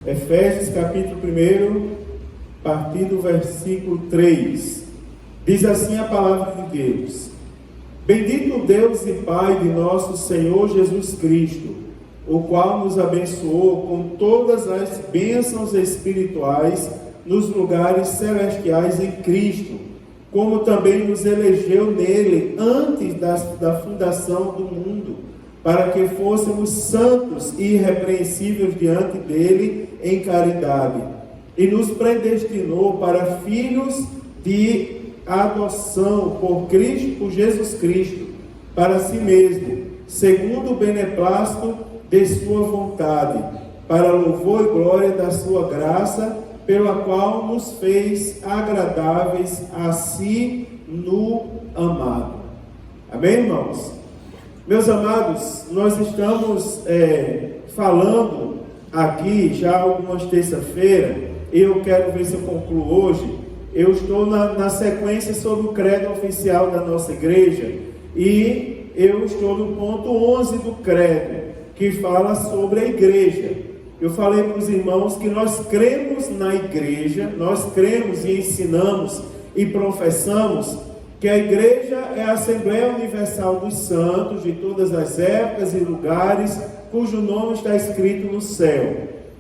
Efésios capítulo 1, a partir do versículo 3. Diz assim a palavra de Deus: Bendito Deus e Pai de nosso Senhor Jesus Cristo, o qual nos abençoou com todas as bênçãos espirituais nos lugares celestiais em Cristo, como também nos elegeu nele antes da fundação do mundo, para que fôssemos santos e irrepreensíveis diante dele em caridade, e nos predestinou para filhos de adoção por Cristo, por Jesus Cristo, para si mesmo, segundo o beneplácito de sua vontade, para louvor e glória da sua graça, pela qual nos fez agradáveis a si no amado. Amém, irmãos? Meus amados, nós estamos falando aqui já algumas terça-feira, e eu quero ver se eu concluo hoje. Eu estou na sequência sobre o credo oficial da nossa igreja, e eu estou no ponto 11 do credo, que fala sobre a igreja. Eu falei para os irmãos que nós cremos na igreja, nós cremos e ensinamos e professamos que a igreja é a Assembleia Universal dos Santos de todas as épocas e lugares, cujo nome está escrito no céu.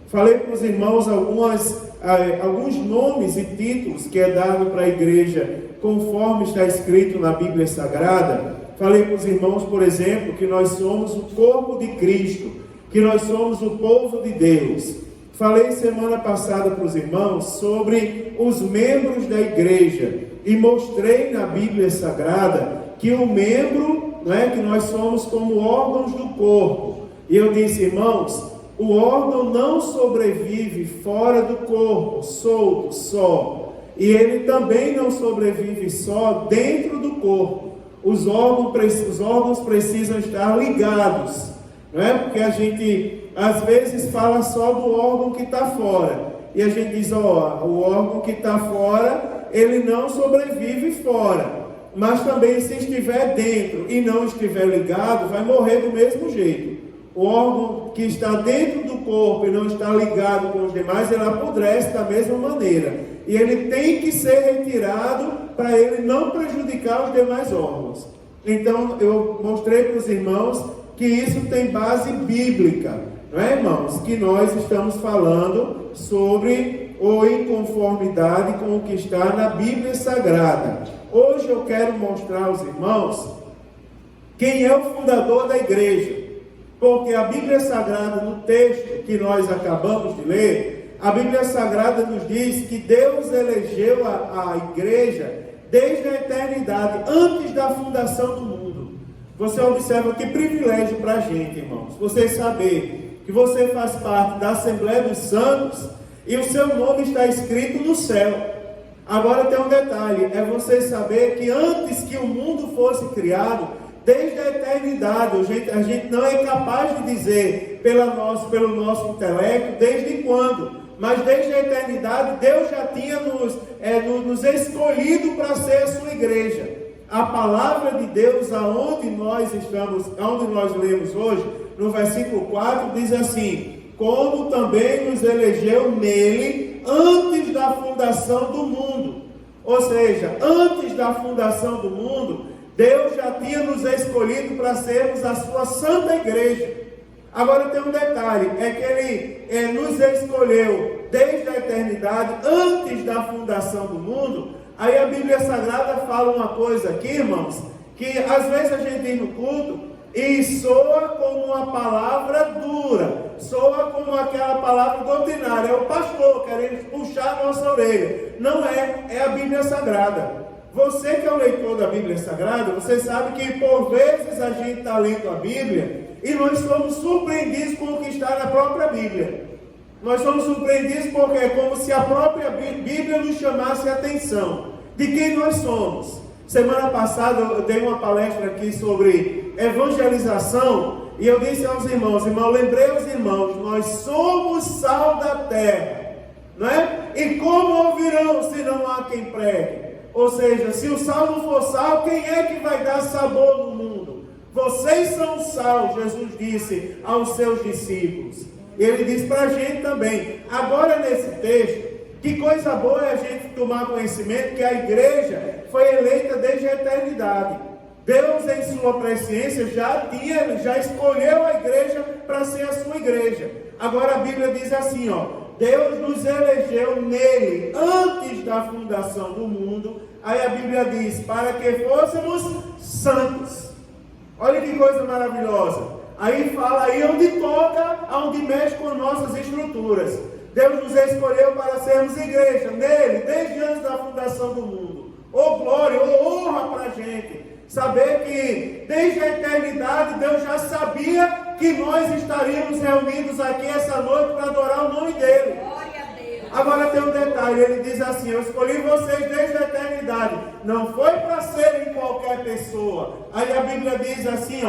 Falei para os irmãos alguns nomes e títulos que é dado para a igreja conforme está escrito na Bíblia Sagrada. Falei para os irmãos, por exemplo, que nós somos o corpo de Cristo, que nós somos o povo de Deus. Falei semana passada para os irmãos sobre os membros da igreja e mostrei na Bíblia Sagrada que o membro, que nós somos como órgãos do corpo. E eu disse, irmãos, o órgão não sobrevive fora do corpo, solto, só. E ele também não sobrevive só dentro do corpo. Os órgãos precisam estar ligados. Não é? Porque a gente, às vezes, fala só do órgão que está fora. E a gente diz, o órgão que está fora, ele não sobrevive fora. Mas também, se estiver dentro e não estiver ligado, vai morrer do mesmo jeito. O órgão que está dentro do corpo e não está ligado com os demais, ele apodrece da mesma maneira. E ele tem que ser retirado para ele não prejudicar os demais órgãos. Então, eu mostrei para os irmãos que isso tem base bíblica. Não é, irmãos? Que nós estamos falando sobre ou em conformidade com o que está na Bíblia Sagrada. Hoje eu quero mostrar aos irmãos quem é o fundador da igreja. Porque a Bíblia Sagrada, no texto que nós acabamos de ler, a Bíblia Sagrada nos diz que Deus elegeu a igreja desde a eternidade, antes da fundação do mundo. Você observa que privilégio para a gente, irmãos, você saber que você faz parte da Assembleia dos Santos e o seu nome está escrito no céu. Agora tem um detalhe, é você saber que antes que o mundo fosse criado, desde a eternidade, a gente não é capaz de dizer pelo nosso intelecto desde quando, mas desde a eternidade Deus já tinha nos escolhido para ser a sua igreja. A palavra de Deus, aonde nós lemos hoje, no versículo 4, diz assim: como também nos elegeu nele antes da fundação do mundo. Ou seja, antes da fundação do mundo, Deus já tinha nos escolhido para sermos a sua santa igreja. Agora tem um detalhe, é que Ele nos escolheu desde a eternidade, antes da fundação do mundo. Aí a Bíblia Sagrada fala uma coisa aqui, irmãos, que às vezes a gente tem no culto e soa como uma palavra dura, soa como aquela palavra doutrinária, é o pastor querendo puxar a nossa orelha. Não é a Bíblia Sagrada. Você que é o leitor da Bíblia Sagrada, você sabe que por vezes a gente está lendo a Bíblia e nós somos surpreendidos com o que está na própria Bíblia. Nós somos surpreendidos porque é como se a própria Bíblia nos chamasse a atenção de quem nós somos. Semana passada eu dei uma palestra aqui sobre evangelização e eu disse aos irmãos, lembrei aos irmãos, nós somos sal da terra, não é? E como ouvirão se não há quem pregue? Ou seja, se o sal não for sal, quem é que vai dar sabor no mundo? Vocês são sal, Jesus disse aos seus discípulos. Ele diz para a gente também. Agora, nesse texto, que coisa boa é a gente tomar conhecimento que a igreja foi eleita desde a eternidade. Deus, em sua presciência, já escolheu a igreja para ser a sua igreja. Agora a Bíblia diz assim, Deus nos elegeu nele, antes da fundação do mundo. Aí a Bíblia diz, para que fôssemos santos. Olha que coisa maravilhosa. Aí fala aí onde toca, onde mexe com nossas estruturas. Deus nos escolheu para sermos igreja nele, desde antes da fundação do mundo. Glória, honra para a gente. Saber que desde a eternidade Deus já sabia que nós estaríamos reunidos aqui essa noite para adorar o nome dele. Glória a Deus. Agora tem um detalhe, ele diz assim, eu escolhi vocês desde a eternidade. Não foi para serem qualquer pessoa. Aí a Bíblia diz assim,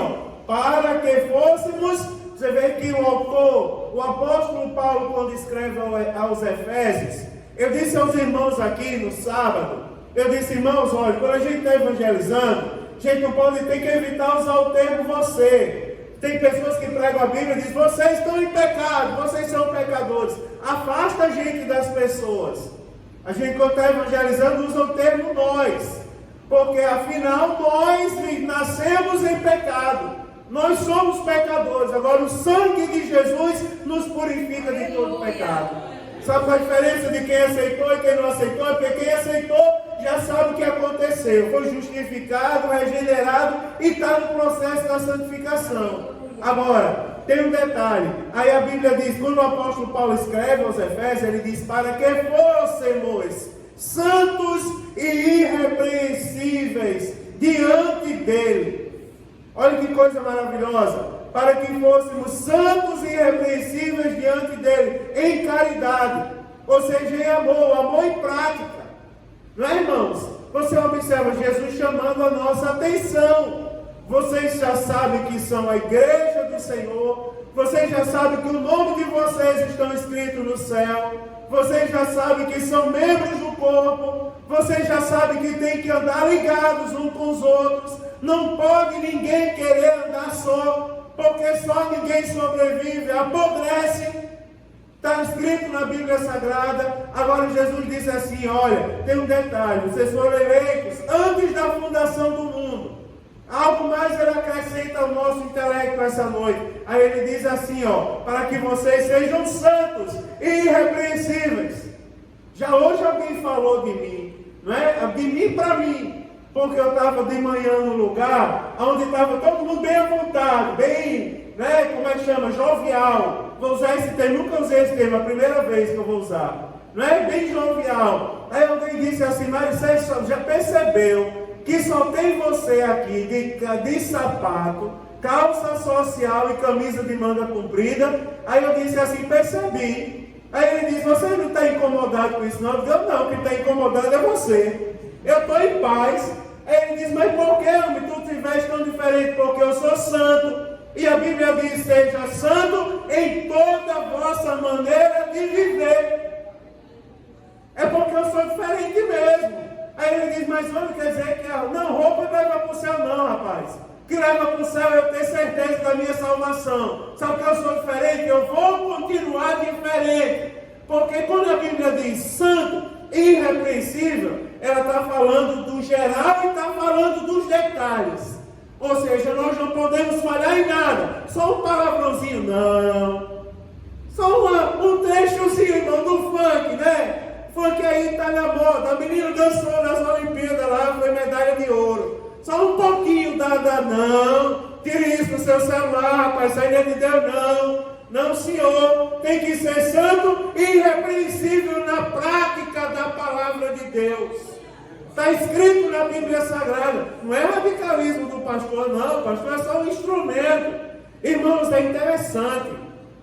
para que fôssemos. Você vê que o autor, o apóstolo Paulo, quando escreve aos Efésios, eu disse aos irmãos aqui no sábado, eu disse, irmãos, olha, quando a gente está evangelizando, a gente não pode ter que evitar usar o termo você. Tem pessoas que pregam a Bíblia e dizem, vocês estão em pecado, vocês são pecadores. Afasta a gente das pessoas. A gente, quando está evangelizando, usa o termo nós. Porque afinal, nós nascemos em pecado. Nós somos pecadores. Agora o sangue de Jesus nos purifica de todo pecado. Sabe qual a diferença de quem aceitou e quem não aceitou? É porque quem aceitou já sabe o que aconteceu. Foi justificado, regenerado e está no processo da santificação. Agora, tem um detalhe. Aí a Bíblia diz, quando o apóstolo Paulo escreve aos Efésios, ele diz, para que fôssemos santos e irrepreensíveis diante dele. Olha que coisa maravilhosa. Para que fôssemos santos e irrepreensíveis diante dele, em caridade, ou seja, em amor em prática. Não é, irmãos? Você observa Jesus chamando a nossa atenção. Vocês já sabem que são a igreja do Senhor. Vocês já sabem que o nome de vocês estão escritos no céu. Vocês já sabem que são membros do corpo. Vocês já sabem que tem que andar ligados uns com os outros. Não pode ninguém querer andar só, porque só ninguém sobrevive, apodrece. Está escrito na Bíblia Sagrada. Agora Jesus disse assim, olha, tem um detalhe, vocês foram eleitos antes da fundação do mundo. Algo mais ele acrescenta ao nosso intelecto essa noite. Aí ele diz assim, para que vocês sejam santos e irrepreensíveis. Já hoje alguém falou de mim, não é? De mim para mim. Porque eu estava de manhã num lugar onde estava todo mundo bem à vontade, bem, né, como é que chama? Jovial. Vou usar esse termo, nunca usei esse termo, é a primeira vez que eu vou usar. Não é? Bem jovial. Aí alguém disse assim, mas você já percebeu que só tem você aqui de sapato, calça social e camisa de manga comprida? Aí eu disse assim, percebi. Aí ele disse, você não está incomodado com isso não? Eu disse, não, quem está incomodado é você. Eu estou em paz. Aí ele diz, mas por que, homem, tu te veste tão diferente? Porque eu sou santo. E a Bíblia diz, seja santo em toda a vossa maneira de viver. É porque eu sou diferente mesmo. Aí ele diz, mas homem, quer dizer que não, roupa não leva para o céu não, rapaz. O que leva para o céu é eu ter certeza da minha salvação. Sabe que eu sou diferente? Eu vou continuar diferente. Porque quando a Bíblia diz santo, irrepreensível, ela está falando do geral e está falando dos detalhes. Ou seja, nós não podemos falhar em nada. Só um palavrãozinho, não. Só um trechozinho, irmão, do funk, né? Funk aí está na moda. A menina dançou nas Olimpíadas lá, foi medalha de ouro. Só um pouquinho não. Tire isso do seu celular, rapaz, isso aí não é de Deus, não. Não, senhor, tem que ser santo e irrepreensível na prática da palavra de Deus. Está escrito na Bíblia Sagrada. Não é radicalismo do pastor, não. O pastor é só um instrumento. Irmãos, é interessante.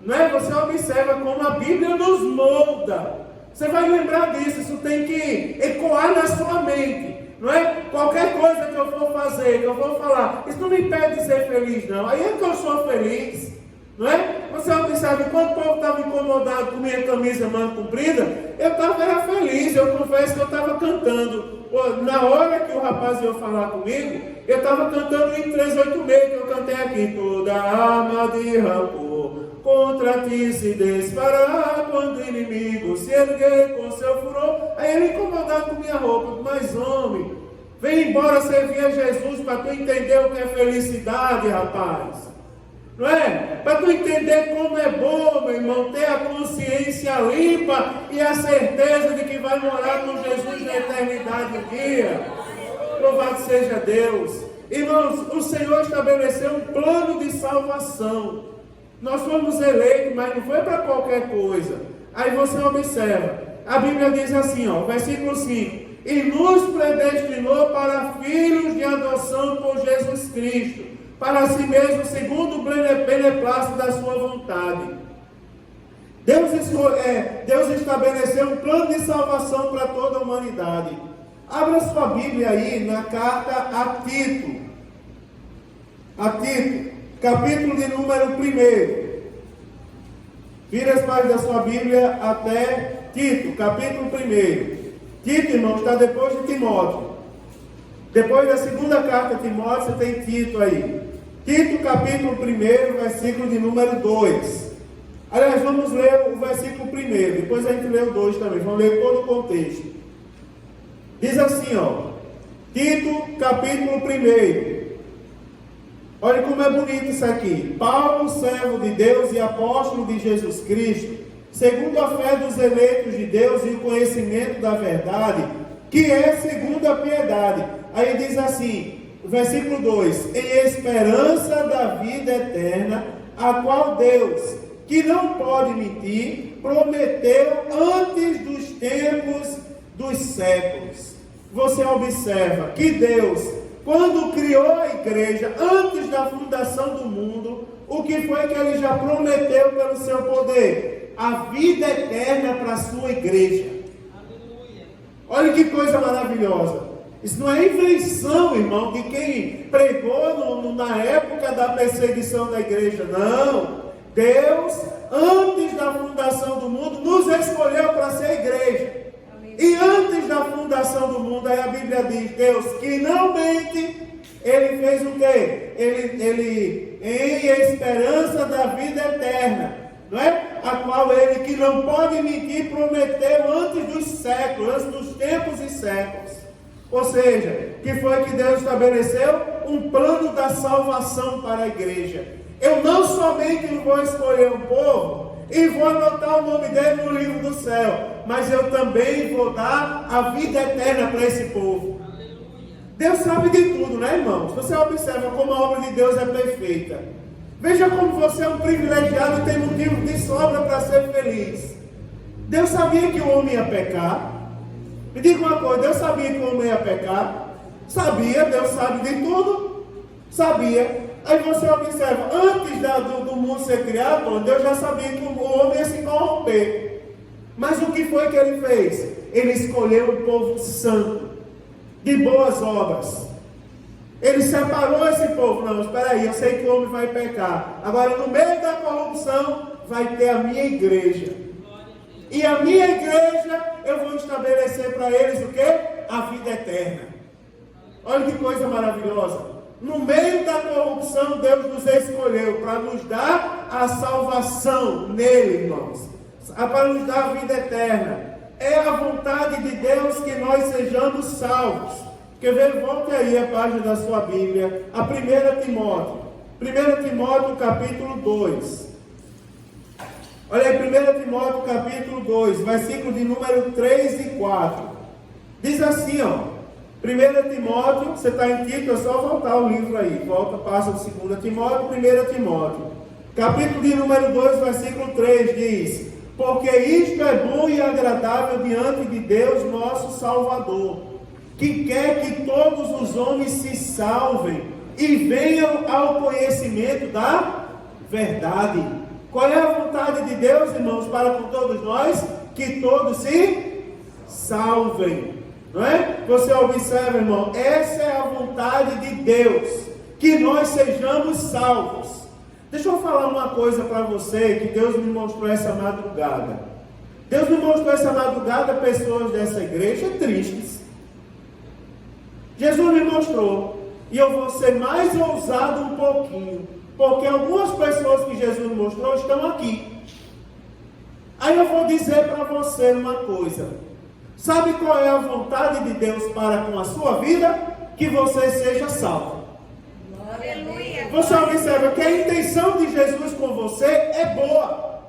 Não é? Você observa como a Bíblia nos molda. Você vai lembrar disso. Isso tem que ecoar na sua mente. Não é? Qualquer coisa que eu for fazer, que eu for falar, isso não me impede de ser feliz, não. Aí é que eu sou feliz. Não é? Você observa, enquanto o povo estava incomodado com minha camisa manga comprida, eu estava feliz, eu confesso que eu estava cantando. Na hora que o rapaz veio falar comigo, eu estava cantando em 386, que eu cantei aqui, toda alma de rancor, contra ti se desfará, quando o inimigo se erguer com seu furor. Aí ele incomodado com minha roupa, mas homem, vem embora servir a Jesus para tu entender o que é felicidade, rapaz. Não é? Para tu entender como é bom, meu irmão, ter a consciência limpa e a certeza de que vai morar com Jesus na eternidade um dia. Louvado seja Deus. Irmãos, o Senhor estabeleceu um plano de salvação. Nós fomos eleitos, mas não foi para qualquer coisa. Aí você observa, a Bíblia diz assim, versículo 5: e nos predestinou para filhos de adoção por Jesus Cristo, para si mesmo, segundo o beneplácito da sua vontade. Deus estabeleceu um plano de salvação para toda a humanidade. Abra sua Bíblia aí na carta a Tito. A Tito, capítulo de número 1. Vira as páginas da sua Bíblia até Tito, capítulo 1. Tito, irmão, está depois de Timóteo. Depois da segunda carta a Timóteo, você tem Tito aí. Tito, capítulo 1, versículo de número 2. Aliás, vamos ler o versículo 1, depois a gente lê o 2 também. Vamos ler todo o contexto. Diz assim, Tito, capítulo 1. Olha como é bonito isso aqui. Paulo, servo de Deus e apóstolo de Jesus Cristo, segundo a fé dos eleitos de Deus e o conhecimento da verdade, que é segundo a piedade. Aí diz assim, versículo 2: em esperança da vida eterna, a qual Deus, que não pode mentir, prometeu antes dos tempos dos séculos. Você observa que Deus, quando criou a igreja, antes da fundação do mundo, o que foi que ele já prometeu pelo seu poder? A vida eterna para a sua igreja. Aleluia. Olha que coisa maravilhosa. Isso não é invenção, irmão, de quem pregou na época da perseguição da igreja. Não. Deus, antes da fundação do mundo, nos escolheu para ser igreja. E antes da fundação do mundo, aí a Bíblia diz, Deus que não mente, Ele fez o quê? Ele em esperança da vida eterna, não é? A qual Ele, que não pode mentir, prometeu antes dos séculos, antes dos tempos e séculos. Ou seja, que foi que Deus estabeleceu um plano da salvação para a igreja. Eu não somente vou escolher um povo e vou anotar o nome dele no livro do céu, mas eu também vou dar a vida eterna para esse povo. Aleluia. Deus sabe de tudo, né, irmãos? Você observa como a obra de Deus é perfeita. Veja como você é um privilegiado e tem motivo de sobra para ser feliz. Deus sabia que o homem ia pecar. Me diga uma coisa, Deus sabia que o homem ia pecar? Sabia, Deus sabe de tudo? Sabia. Aí você observa, antes do mundo ser criado, Deus já sabia que o homem ia se corromper. Mas o que foi que ele fez? Ele escolheu um povo santo, de boas obras. Ele separou esse povo. Não, espera aí, eu sei que o homem vai pecar. Agora, no meio da corrupção, vai ter a minha igreja. E a minha igreja, eu vou estabelecer para eles o quê? A vida eterna. Olha que coisa maravilhosa. No meio da corrupção, Deus nos escolheu para nos dar a salvação nele, irmãos. Para nos dar a vida eterna. É a vontade de Deus que nós sejamos salvos. Quer ver? Volte aí a página da sua Bíblia, a 1 Timóteo. 1 Timóteo capítulo 2. Olha aí, 1 Timóteo capítulo 2, versículo de número 3 e 4. Diz assim, 1 Timóteo, você está em Tito, é só voltar o livro aí. Volta, passa de 2 Timóteo, 1 Timóteo. Capítulo de número 2, versículo 3 diz: porque isto é bom e agradável diante de Deus nosso Salvador, que quer que todos os homens se salvem e venham ao conhecimento da verdade. Qual é a vontade de Deus, irmãos, para com todos nós? Que todos se salvem. Não é? Você observa, irmão, essa é a vontade de Deus, que nós sejamos salvos. Deixa eu falar uma coisa para você, que Deus me mostrou essa madrugada. Deus me mostrou essa madrugada pessoas dessa igreja tristes. Jesus me mostrou. E eu vou ser mais ousado um pouquinho, porque algumas pessoas que Jesus mostrou estão aqui. Aí eu vou dizer para você uma coisa. Sabe qual é a vontade de Deus para com a sua vida? Que você seja salvo. Aleluia. Você observa que a intenção de Jesus com você é boa.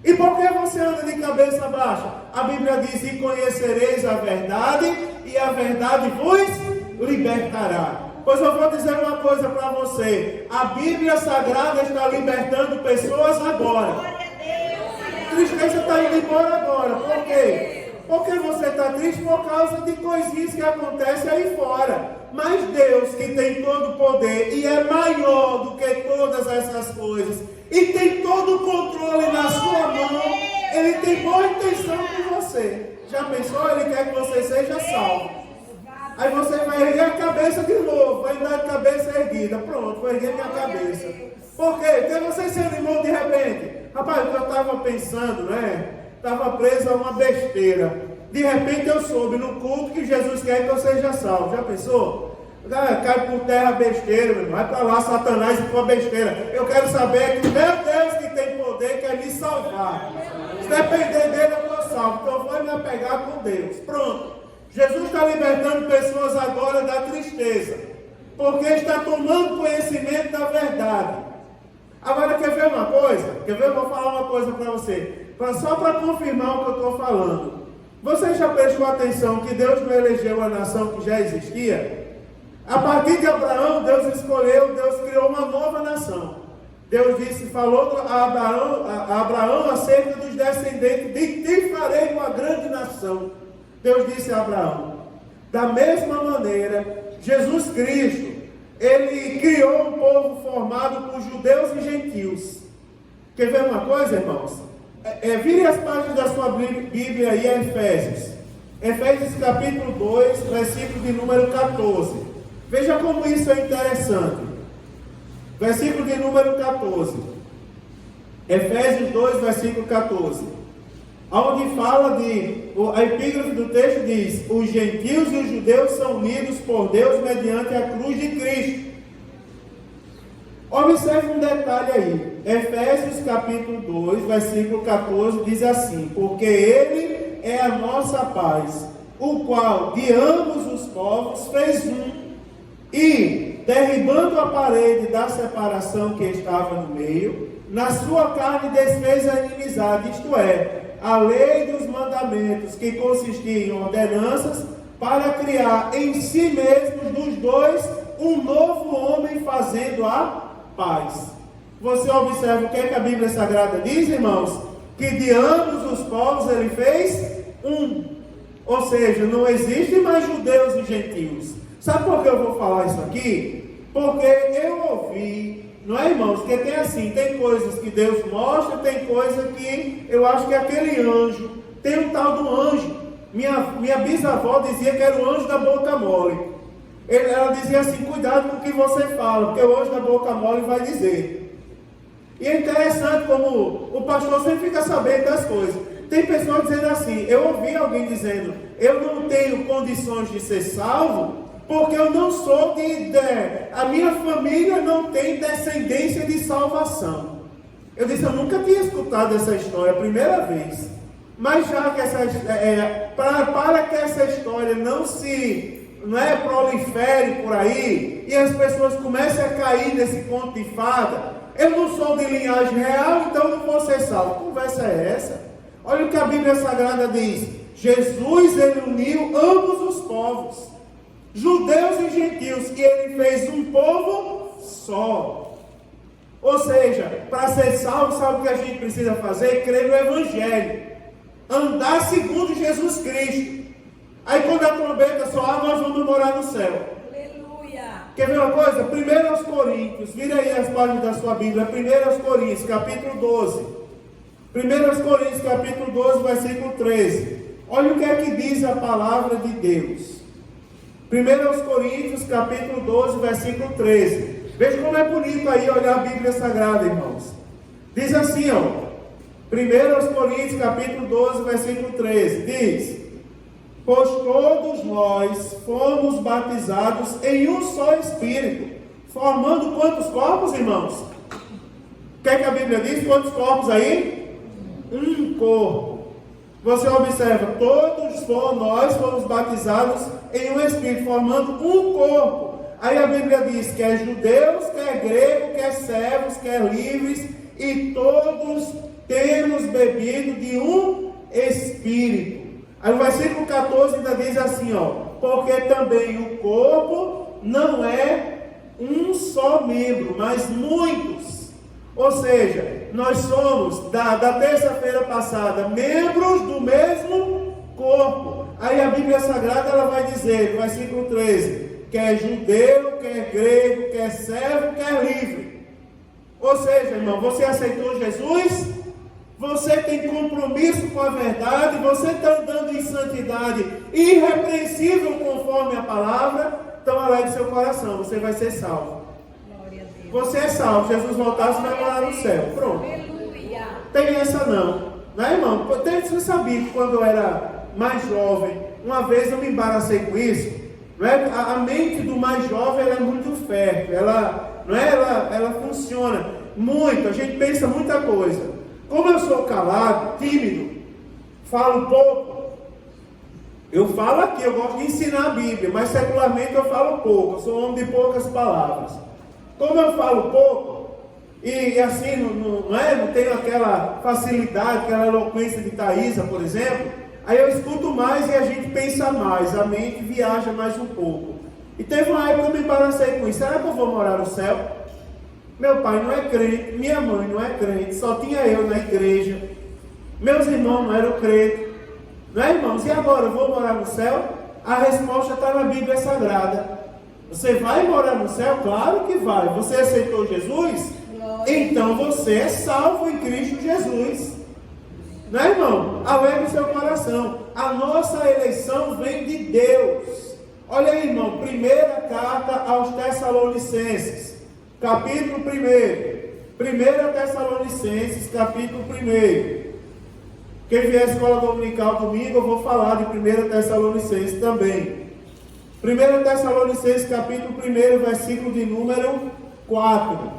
E por que você anda de cabeça baixa? A Bíblia diz: e conhecereis a verdade, e a verdade vos libertará. Pois eu vou dizer uma coisa para você. A Bíblia Sagrada está libertando pessoas agora. A tristeza está indo embora agora. Por quê? Porque você está triste por causa de coisinhas que acontecem aí fora. Mas Deus, que tem todo o poder e é maior do que todas essas coisas, e tem todo o controle na sua mão, Ele tem boa intenção com você. Já pensou? Ele quer que você seja salvo. Aí você vai erguer a cabeça de novo, vai andar de cabeça erguida. Pronto, vou erguer minha cabeça. Por quê? Porque você se animou de repente. Rapaz, eu estava pensando, né? Estava preso a uma besteira. De repente eu soube no culto que Jesus quer que eu seja salvo. Já pensou? Cai por terra a besteira, meu irmão. Vai para lá, Satanás, e com a besteira. Eu quero saber que meu Deus que tem poder quer me salvar. Se depender dele, eu estou salvo. Então eu vou me apegar com Deus. Pronto. Jesus está libertando pessoas agora da tristeza, porque está tomando conhecimento da verdade. Agora, quer ver uma coisa? Quer ver? Eu vou falar uma coisa para você, só para confirmar o que eu estou falando. Você já prestou atenção que Deus não elegeu a nação que já existia? A partir de Abraão, Deus escolheu, Deus criou uma nova nação. Deus disse, falou a Abraão acerca dos descendentes: de ti farei uma grande nação. Deus disse a Abraão. Da mesma maneira, Jesus Cristo, Ele criou um povo formado por judeus e gentios. Quer ver uma coisa, irmãos? Vire as páginas da sua Bíblia aí a Efésios. Efésios capítulo 2, versículo de número 14. Veja como isso é interessante. Versículo de número 14. Efésios 2, versículo 14. Onde fala a epígrafe do texto diz: os gentios e os judeus são unidos por Deus mediante a cruz de Cristo. Observe um detalhe aí. Efésios capítulo 2, versículo 14 diz assim: porque Ele é a nossa paz, o qual de ambos os povos fez um, e derribando a parede da separação que estava no meio, na sua carne desfez a inimizade, isto é, a lei dos mandamentos, que consistia em ordenanças, para criar em si mesmos dos dois um novo homem, fazendo a paz. Você observa o que a Bíblia Sagrada diz, irmãos? Que de ambos os povos Ele fez um. Ou seja, não existe mais judeus e gentios. Sabe por que eu vou falar isso aqui? Porque eu ouvi, não é, irmãos? Porque tem assim, tem coisas que Deus mostra, tem coisa que eu acho que é aquele anjo. Tem um tal do anjo. Minha bisavó dizia que era o anjo da boca mole. Ela dizia assim: cuidado com o que você fala, porque o anjo da boca mole vai dizer. E é interessante como o pastor sempre fica sabendo das coisas. Tem pessoas dizendo assim: eu ouvi alguém dizendo, eu não tenho condições de ser salvo, porque eu não sou a minha família não tem descendência de salvação. Eu disse: eu nunca tinha escutado essa história, a primeira vez. Mas já que para que essa história não prolifere por aí, e as pessoas comecem a cair nesse conto de fada, eu não sou de linhagem real, então não vou ser salvo. Que conversa é essa? Olha o que a Bíblia Sagrada diz: Jesus, Ele uniu ambos os povos, judeus e gentios, e Ele fez um povo só. Ou seja, para ser salvo, sabe o que a gente precisa fazer? Crer no Evangelho, andar segundo Jesus Cristo. Aí quando a trombeta soar, nós vamos morar no céu. Aleluia. Quer ver uma coisa? 1 Coríntios, vira aí as páginas da sua Bíblia. 1 Coríntios, capítulo 12. 1 Coríntios, capítulo 12, versículo 13. Olha o que é que diz a palavra de Deus. 1 Coríntios, capítulo 12, versículo 13. Veja como é bonito aí olhar a Bíblia Sagrada, irmãos. Diz assim, 1 Coríntios, capítulo 12, versículo 13. Diz: Pois todos nós fomos batizados em um só Espírito, formando quantos corpos, irmãos? O que é que a Bíblia diz? Quantos corpos aí? Um corpo. Você observa, todos nós fomos batizados em um Espírito, formando um corpo. Aí a Bíblia diz que é judeus, quer grego, quer servos, quer livres, e todos temos bebido de um Espírito. Aí o versículo 14 ainda diz assim, porque também o corpo não é um só membro, mas muitos. Ou seja, nós somos, da terça-feira passada, membros do mesmo corpo. Aí a Bíblia Sagrada ela vai dizer, no versículo 13, quer judeu, quer grego, quer servo, quer livre. Ou seja, irmão, você aceitou Jesus? Você tem compromisso com a verdade? Você está andando em santidade irrepreensível conforme a palavra? Então alegre seu coração, você vai ser salvo. Você é salvo, Jesus voltar, você vai morar no céu. Pronto. Tem essa não. Não é, irmão? Você sabia que quando eu era mais jovem, uma vez eu me embaracei com isso. Não é? A mente do mais jovem ela é muito fértil. Ela funciona muito. A gente pensa muita coisa. Como eu sou calado, tímido, falo pouco. Eu falo aqui, eu gosto de ensinar a Bíblia, mas secularmente eu falo pouco. Eu sou um homem de poucas palavras. Como eu falo pouco, e assim não tenho aquela facilidade, aquela eloquência de Thaisa, por exemplo, aí eu escuto mais e a gente pensa mais, a mente viaja mais um pouco. E teve uma época que eu me embaracei com isso. Será que eu vou morar no céu? Meu pai não é crente, minha mãe não é crente, só tinha eu na igreja. Meus irmãos não eram crentes. Não é, irmãos? E agora, eu vou morar no céu? A resposta está na Bíblia Sagrada. Você vai morar no céu? Claro que vai. Você aceitou Jesus? Então você é salvo em Cristo Jesus. Não é, irmão? Alegre seu coração. A nossa eleição vem de Deus. Olha aí, irmão. Primeira carta aos Tessalonicenses, capítulo 1. 1 Tessalonicenses, capítulo 1. Quem vier à escola dominical domingo, eu vou falar de 1 Tessalonicenses também. 1 Tessalonicenses, capítulo 1, versículo de número 4.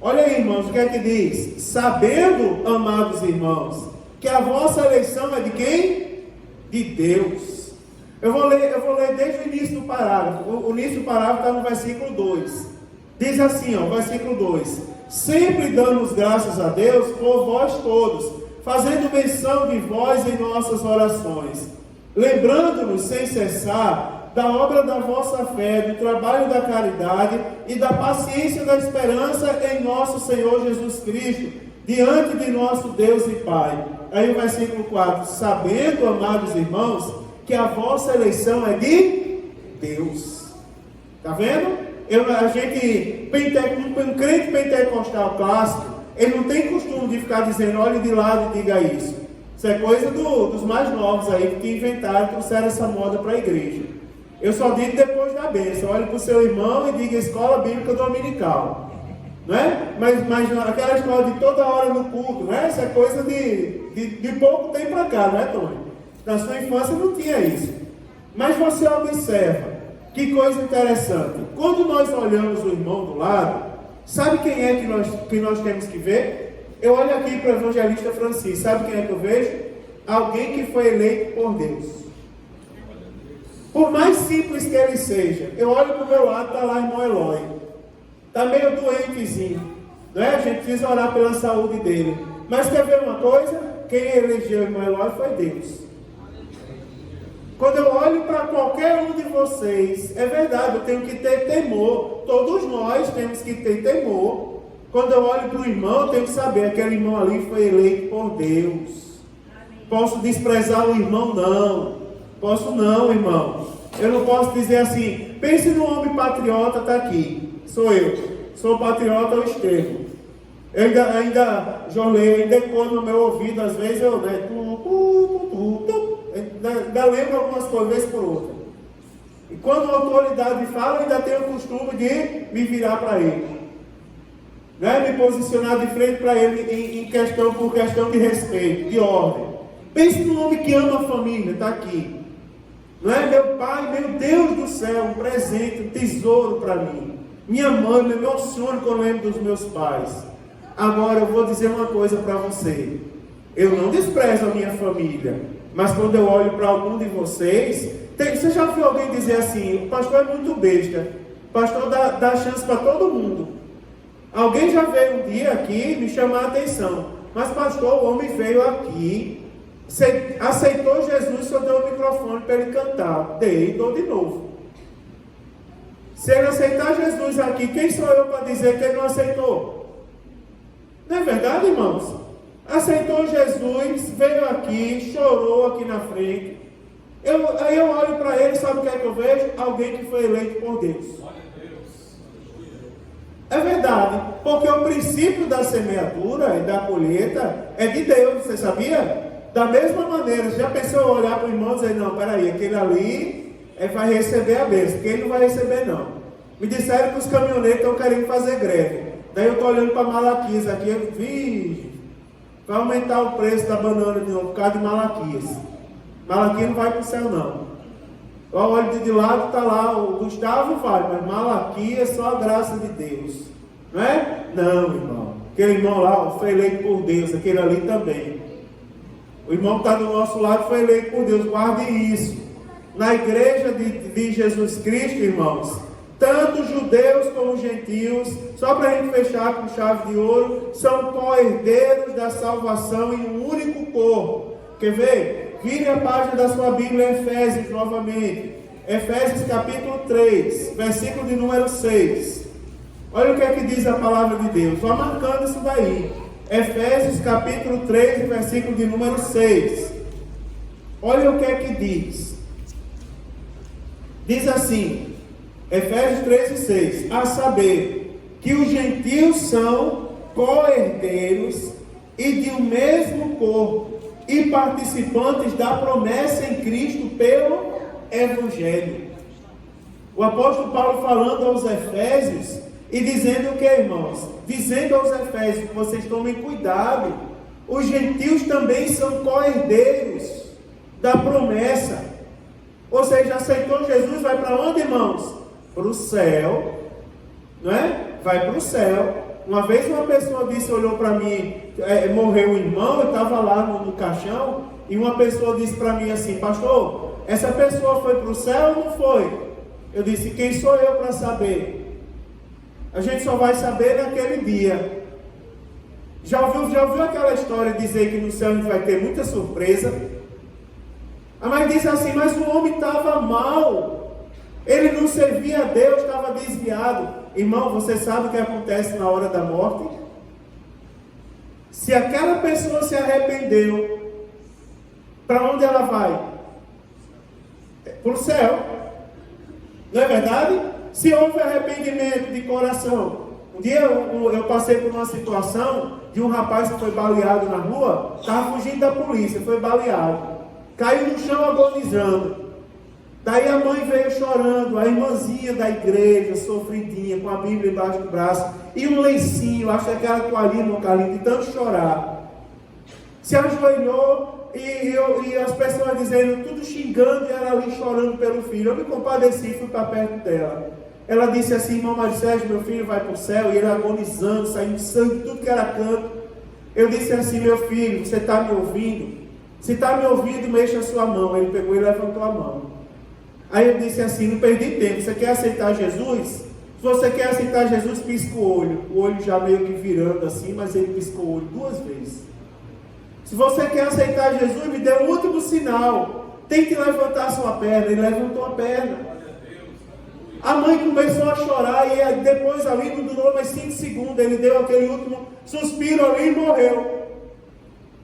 Olha aí, irmãos, o que é que diz? Sabendo, amados irmãos, que a vossa eleição é de quem? De Deus. Eu vou ler desde o início do parágrafo. O início do parágrafo está no versículo 2. Diz assim, versículo 2. Sempre damos graças a Deus por vós todos, fazendo menção de vós em nossas orações, lembrando-nos sem cessar da obra da vossa fé, do trabalho da caridade e da paciência da esperança em nosso Senhor Jesus Cristo, diante de nosso Deus e Pai. Aí o versículo 4, sabendo, amados irmãos, que a vossa eleição é de Deus. Está vendo? Um crente pentecostal clássico, ele não tem costume de ficar dizendo, olhe de lado e diga isso. Isso é coisa dos mais novos aí, que inventaram, trouxeram essa moda para a igreja. Eu só digo depois da bênção, olhe para o seu irmão e diga escola bíblica dominical. Não é? Mas aquela escola de toda hora no culto, não é? Isso é coisa de pouco tempo para cá, não é, Tony? Na sua infância não tinha isso. Mas você observa, que coisa interessante. Quando nós olhamos o irmão do lado, sabe quem é que nós temos que ver? Eu olho aqui para o evangelista Francisco. Sabe quem é que eu vejo? Alguém que foi eleito por Deus. Por mais simples que ele seja, eu olho para o meu lado, está lá o irmão Eloy. Está meio doentezinho. Não é? A gente precisa orar pela saúde dele. Mas quer ver uma coisa? Quem elegeu o irmão Eloy foi Deus. Quando eu olho para qualquer um de vocês, é verdade, eu tenho que ter temor. Todos nós temos que ter temor. Quando eu olho para o irmão, eu tenho que saber, aquele irmão ali foi eleito por Deus. Posso desprezar o irmão? Não. Posso não, irmão. Eu não posso dizer assim, pense no homem patriota, está aqui. Sou eu. Sou patriota ao extremo. Eu ainda ecoa no meu ouvido, às vezes eu ainda lembro algumas coisas, vez por outra. E quando a autoridade fala, eu ainda tenho o costume de me virar para ele. Me posicionar de frente para ele por questão de respeito, de ordem. Pense num homem que ama a família, está aqui. Não é? Meu pai, meu Deus do céu, um presente, um tesouro para mim. Minha mãe, me emociona quando eu lembro dos meus pais. Agora eu vou dizer uma coisa para você. Eu não desprezo a minha família, mas quando eu olho para algum de vocês, você já viu alguém dizer assim: o pastor é muito besta, o pastor dá chance para todo mundo. Alguém já veio um dia aqui me chamar a atenção, mas pastor, o homem veio aqui, aceitou Jesus, só deu o microfone para ele cantar. Dou de novo. Se ele aceitar Jesus aqui, quem sou eu para dizer que ele não aceitou? Não é verdade, irmãos? Aceitou Jesus, veio aqui, chorou aqui na frente. Aí eu olho para ele, sabe o que é que eu vejo? Alguém que foi eleito por Deus. É verdade, porque o princípio da semeadura e da colheita é de Deus, você sabia? Da mesma maneira, já pensou olhar para o irmão e dizer: não, peraí, aquele ali vai receber a bênção, que ele não vai receber não. Me disseram que os caminhoneiros estão querendo fazer greve. Daí eu estou olhando para Malaquias aqui, eu vi, vai aumentar o preço da banana de novo por causa de Malaquias. Malaquias não vai para o céu não. Eu olho de lado, está lá, o Gustavo vai, mas Malaquias é só a graça de Deus. Não é? Não, irmão. Aquele irmão lá foi eleito por Deus, aquele ali também. O irmão que está do nosso lado foi eleito por Deus, guarde isso. Na igreja de Jesus Cristo, irmãos, tanto judeus como gentios, só para a gente fechar com chave de ouro, são co-herdeiros da salvação em um único corpo. Quer ver? Vire a página da sua Bíblia, Efésios, novamente. Efésios capítulo 3, versículo de número 6. Olha o que é que diz a palavra de Deus. Vá marcando isso daí. Efésios capítulo 3, versículo de número 6. Olha o que é que diz. Diz assim, Efésios 3 e 6. A saber, que os gentios são co-herdeiros e de um mesmo corpo, e participantes da promessa em Cristo pelo Evangelho. O apóstolo Paulo falando aos Efésios e dizendo o que, irmãos? Dizendo aos Efésios que vocês tomem cuidado. Os gentios também são co-herdeiros da promessa. Ou seja, aceitou Jesus, vai para onde, irmãos? Para o céu. Não é? Vai para o céu. Uma vez uma pessoa disse, olhou para mim, morreu um irmão, eu estava lá no caixão, e uma pessoa disse para mim assim: pastor, essa pessoa foi para o céu ou não foi? Eu disse: quem sou eu para saber? A gente só vai saber naquele dia. Já ouviu aquela história de dizer que no céu a gente vai ter muita surpresa? Mas diz assim: mas o homem estava mal, ele não servia a Deus, estava desviado. Irmão, você sabe o que acontece na hora da morte? Se aquela pessoa se arrependeu, para onde ela vai? Para o céu. Não é verdade? Se houve arrependimento de coração. Um dia eu passei por uma situação de um rapaz que foi baleado na rua, estava fugindo da polícia, foi baleado, caiu no chão agonizando. Daí a mãe veio chorando, a irmãzinha da igreja, sofridinha, com a Bíblia embaixo do braço, e um lencinho, acho que aquela toalhinha no calinho, de tanto chorar. Se ajoelhou, e as pessoas dizendo, tudo xingando, e ela ali chorando pelo filho. Eu me compadeci e fui para perto dela. Ela disse assim: irmão Mário Sérgio, meu filho vai para o céu, e ele agonizando, saindo sangue, tudo que era canto. Eu disse assim: meu filho, você está me ouvindo? Se está me ouvindo, mexa a sua mão. Ele pegou e levantou a mão. Aí eu disse assim: não perdi tempo, você quer aceitar Jesus? Se você quer aceitar Jesus, pisca o olho já meio que virando assim, mas ele piscou o olho 2 vezes. Se você quer aceitar Jesus, me dê o último sinal, tente levantar a sua perna. Ele levantou a perna. A mãe começou a chorar, e depois ali não durou mais 5 segundos, ele deu aquele último suspiro ali e morreu.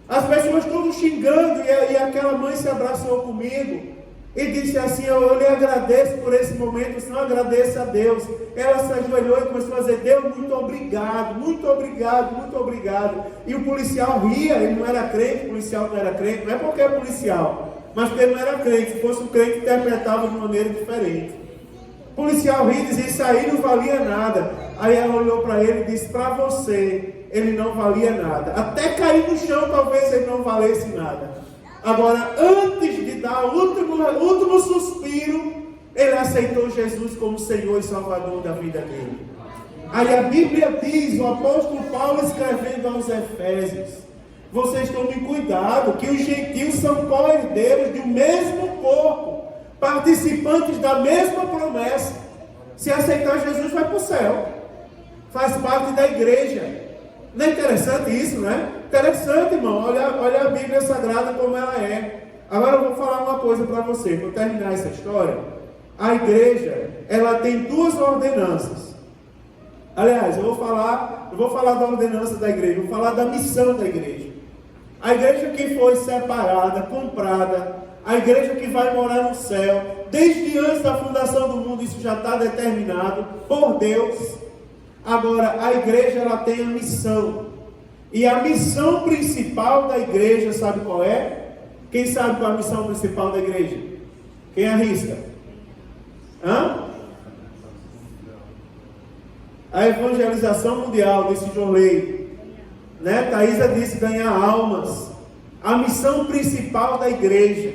As pessoas todas xingando, e aquela mãe se abraçou comigo e disse assim: eu lhe agradeço por esse momento, você não agradece a Deus. Ela se ajoelhou e começou a dizer: Deus, muito obrigado, muito obrigado, muito obrigado. E o policial ria, ele não era crente, o policial não era crente, não é porque é policial, mas porque ele não era crente. Se fosse um crente, interpretava de maneira diferente. O policial ria e dizia: isso aí não valia nada. Aí ela olhou para ele e disse: para você, ele não valia nada. Até cair no chão, talvez ele não valesse nada. Agora, antes de dar o último suspiro, ele aceitou Jesus como Senhor e Salvador da vida dele. Aí a Bíblia diz, o apóstolo Paulo escrevendo aos Efésios: vocês tomem cuidado, que os gentios são co-herdeiros do mesmo corpo, participantes da mesma promessa. Se aceitar Jesus, vai para o céu, faz parte da igreja. Não é interessante isso, não é? Interessante, irmão. Olha a Bíblia Sagrada como ela é. Agora eu vou falar uma coisa para você, para terminar essa história. A igreja, ela tem duas ordenanças. Aliás, eu vou falar da ordenança da igreja, vou falar da missão da igreja. A igreja que foi separada, comprada, a igreja que vai morar no céu, desde antes da fundação do mundo, isso já está determinado por Deus. Agora, a igreja, ela tem a missão. E a missão principal da igreja, sabe qual é? Quem sabe qual é a missão principal da igreja? Quem arrisca? A evangelização mundial, disse Jorley, né? Thaisa disse ganhar almas. A missão principal da igreja.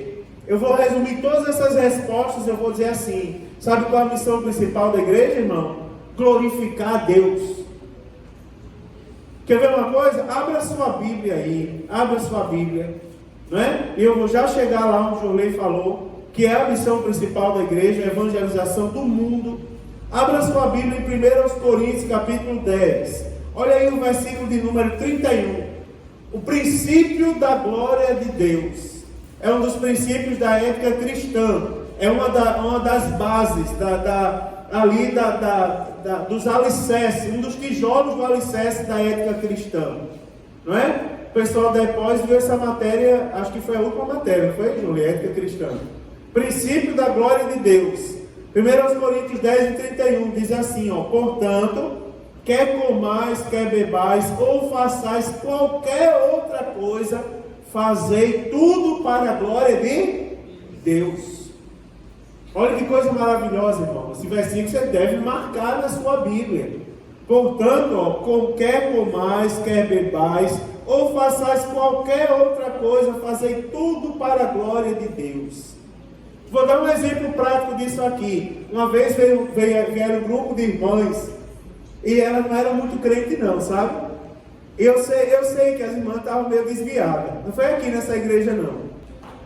Eu vou resumir todas essas respostas, eu vou dizer assim: sabe qual é a missão principal da igreja, irmão? Glorificar a Deus. Quer ver uma coisa? Abra sua Bíblia aí, abra sua Bíblia, não é? E eu vou já chegar lá onde o Jorley falou que é a missão principal da igreja, a evangelização do mundo. Abra sua Bíblia em 1 Coríntios capítulo 10. Olha aí o versículo de número 31. O princípio da glória de Deus. É um dos princípios da ética cristã. É uma das bases dos alicerces, um dos tijolos do alicerce da ética cristã. Não é? O pessoal da EPOS viu essa matéria, acho que foi a última matéria, foi, Júlia? Ética cristã. Princípio da glória de Deus. 1 Coríntios 10 e 31 diz assim, ó: portanto, quer comais, quer bebais, ou façais qualquer outra coisa, fazei tudo para a glória de Deus. Olha que coisa maravilhosa, irmão. Esse versículo você deve marcar na sua Bíblia. Portanto, ó, quer comais, quer bebais, ou façais qualquer outra coisa, fazei tudo para a glória de Deus. Vou dar um exemplo prático disso aqui. Uma vez vieram um grupo de irmãs, e elas não eram muito crentes não, sabe? Eu sei que as irmãs estavam meio desviadas. Não foi aqui nessa igreja não.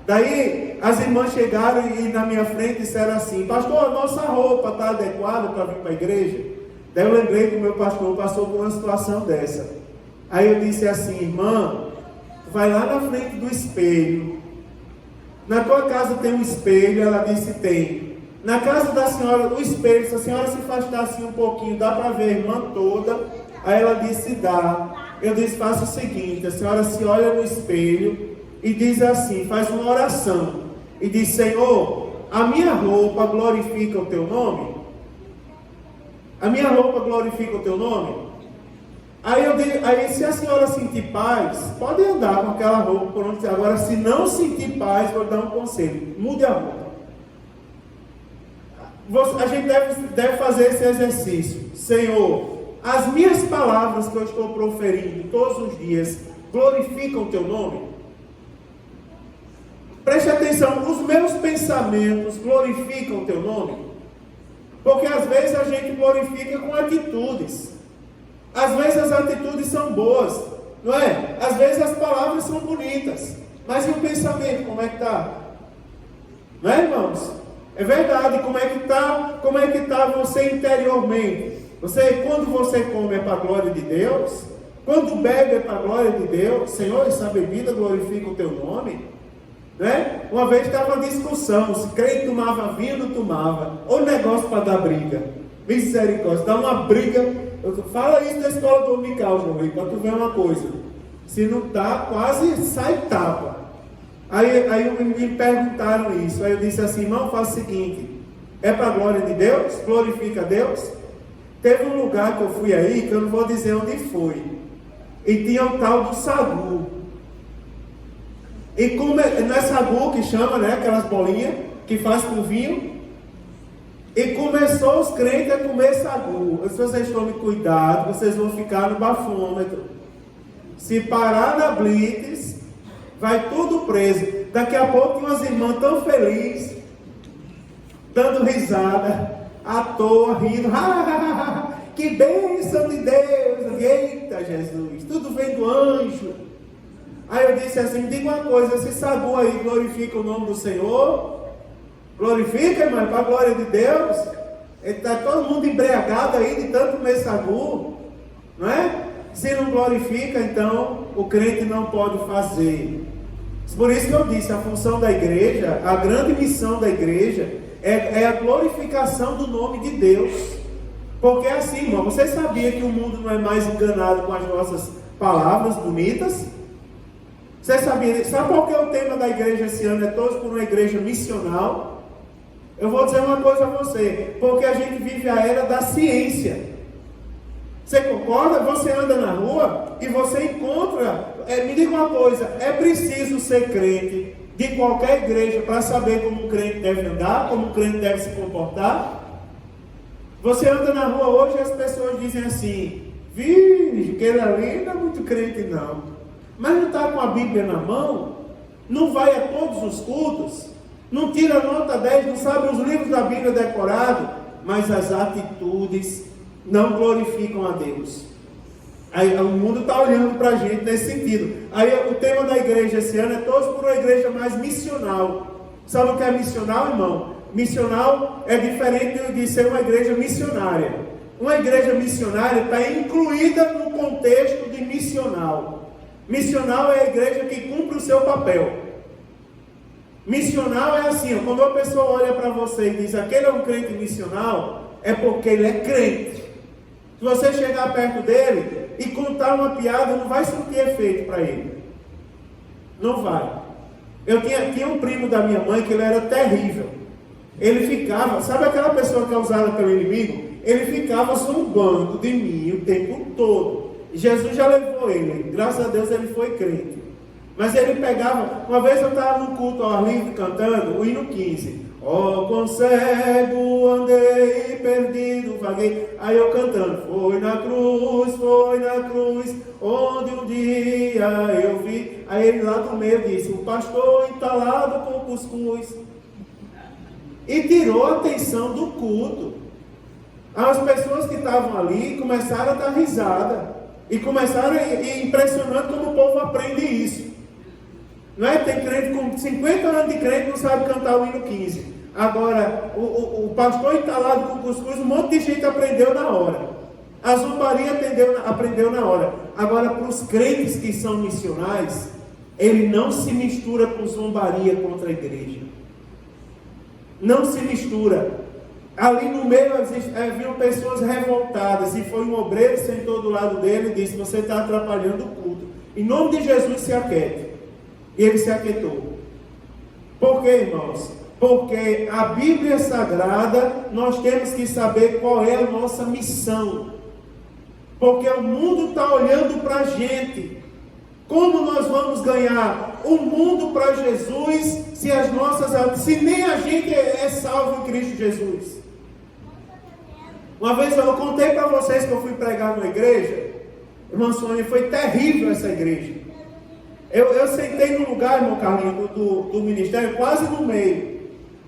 Daí as irmãs chegaram e na minha frente disseram assim: pastor, a nossa roupa está adequada para vir para a igreja? Daí eu lembrei que o meu pastor passou por uma situação dessa. Aí eu disse assim: irmã, vai lá na frente do espelho. Na tua casa tem um espelho? Ela disse: tem. Na casa da senhora, o espelho, se a senhora se afastar assim um pouquinho, dá para ver a irmã toda? Aí ela disse: dá. Eu disse: faça o seguinte, a senhora se olha no espelho e diz assim, faz uma oração e diz: Senhor, a minha roupa glorifica o teu nome? A minha roupa glorifica o teu nome? Aí se a senhora sentir paz, pode andar com aquela roupa por onde. Agora, se não sentir paz, vou dar um conselho: mude a roupa. A gente deve fazer esse exercício. Senhor, as minhas palavras que eu estou proferindo todos os dias glorificam o teu nome? Preste atenção, os meus pensamentos glorificam o teu nome? Porque às vezes a gente glorifica com atitudes. Às vezes as atitudes são boas, não é? Às vezes as palavras são bonitas, mas e o pensamento, como é que está? Não é, irmãos? É verdade, como é que está você interiormente? Quando você come é para a glória de Deus? Quando bebe é para a glória de Deus? Senhor, essa bebida glorifica o teu nome? Né? Uma vez estava uma discussão, se crente tomava vinho ou não tomava. Ou negócio para dar briga. Misericórdia, dá uma briga. Fala isso na escola dominical, João, para tu ver uma coisa. Se não está, quase sai tapa. Aí me perguntaram isso. Aí eu disse assim: irmão, faça o seguinte: é para a glória de Deus? Glorifica a Deus? Teve um lugar que eu fui aí, que eu não vou dizer onde foi, e tinha o tal do sagu. E como não é sagu que chama, né? Aquelas bolinhas que faz com vinho. E começou os crentes a comer sagu. Se vocês tomem cuidado, vocês vão ficar no bafômetro. Se parar na blitz, vai tudo preso. Daqui a pouco tinha umas irmãs tão felizes, dando risada, à toa, rindo. Que bênção de Deus! Eita Jesus, tudo vem do anjo. Aí eu disse assim, me diga uma coisa, esse sagu aí glorifica o nome do Senhor? Glorifica, irmão, para a glória de Deus? Está todo mundo embriagado aí de tanto comer sagu, não é? Se não glorifica, então o crente não pode fazer. Por isso que eu disse, a função da igreja, a grande missão da igreja é a glorificação do nome de Deus. Porque é assim, irmão, você sabia que o mundo não é mais enganado com as nossas palavras bonitas? Você sabia? Sabe qual que é o tema da igreja esse ano? É todos por uma igreja missional. Eu vou dizer uma coisa a você, porque a gente vive a era da ciência. Você concorda? Você anda na rua e você encontra, me diga uma coisa, é preciso ser crente de qualquer igreja para saber como um crente deve andar, como um crente deve se comportar? Você anda na rua hoje e as pessoas dizem assim, virgem, aquele ali não é muito crente não, mas não está com a Bíblia na mão, não vai a todos os cultos, não tira nota 10, não sabe os livros da Bíblia decorados, mas as atitudes não glorificam a Deus. Aí, o mundo está olhando para a gente nesse sentido. Aí o tema da igreja esse ano é todos por uma igreja mais missional. Sabe o que é missional, irmão? Missional é diferente de ser uma igreja missionária. Uma igreja missionária está incluída no contexto de missional. Missional é a igreja que cumpre o seu papel. Missional é assim, quando uma pessoa olha para você e diz, aquele é um crente missional, é porque ele é crente. Se você chegar perto dele e contar uma piada, não vai surtir efeito para ele. Não vai. Eu tinha um primo da minha mãe que ele era terrível. Ele ficava, sabe aquela pessoa que é usada pelo inimigo? Ele ficava zombando de mim o tempo todo. Jesus já levou ele, graças a Deus ele foi crente. Mas ele pegava, uma vez eu estava no culto ao ar livre cantando o hino 15. Ó, com cego andei, perdido, vaguei. Aí eu cantando, foi na cruz, onde um dia eu vi. Aí ele lá no meio disse, o pastor entalado com cuscuz. E tirou a atenção do culto. As pessoas que estavam ali começaram a dar risada. E começaram impressionando como o povo aprende isso. Não é? Tem crente com 50 anos de crente que não sabe cantar o hino 15. Agora, o pastor entalado com cuscuz, um monte de gente aprendeu na hora. A zombaria aprendeu na hora. Agora, para os crentes que são missionais, ele não se mistura com zombaria contra a igreja. Não se mistura. Ali no meio haviam pessoas revoltadas. E foi um obreiro, sentou do lado dele e disse, você está atrapalhando o culto. Em nome de Jesus, se aquiete. E ele se aquietou. Por quê, irmãos? Porque a Bíblia Sagrada, nós temos que saber qual é a nossa missão. Porque o mundo está olhando para a gente. Como nós vamos ganhar o mundo para Jesus se nem a gente é salvo em Cristo Jesus? Uma vez eu contei para vocês que eu fui pregar numa igreja. Irmã Sônia, foi terrível essa igreja. Eu sentei no lugar, irmão Carlinhos, do ministério, quase no meio.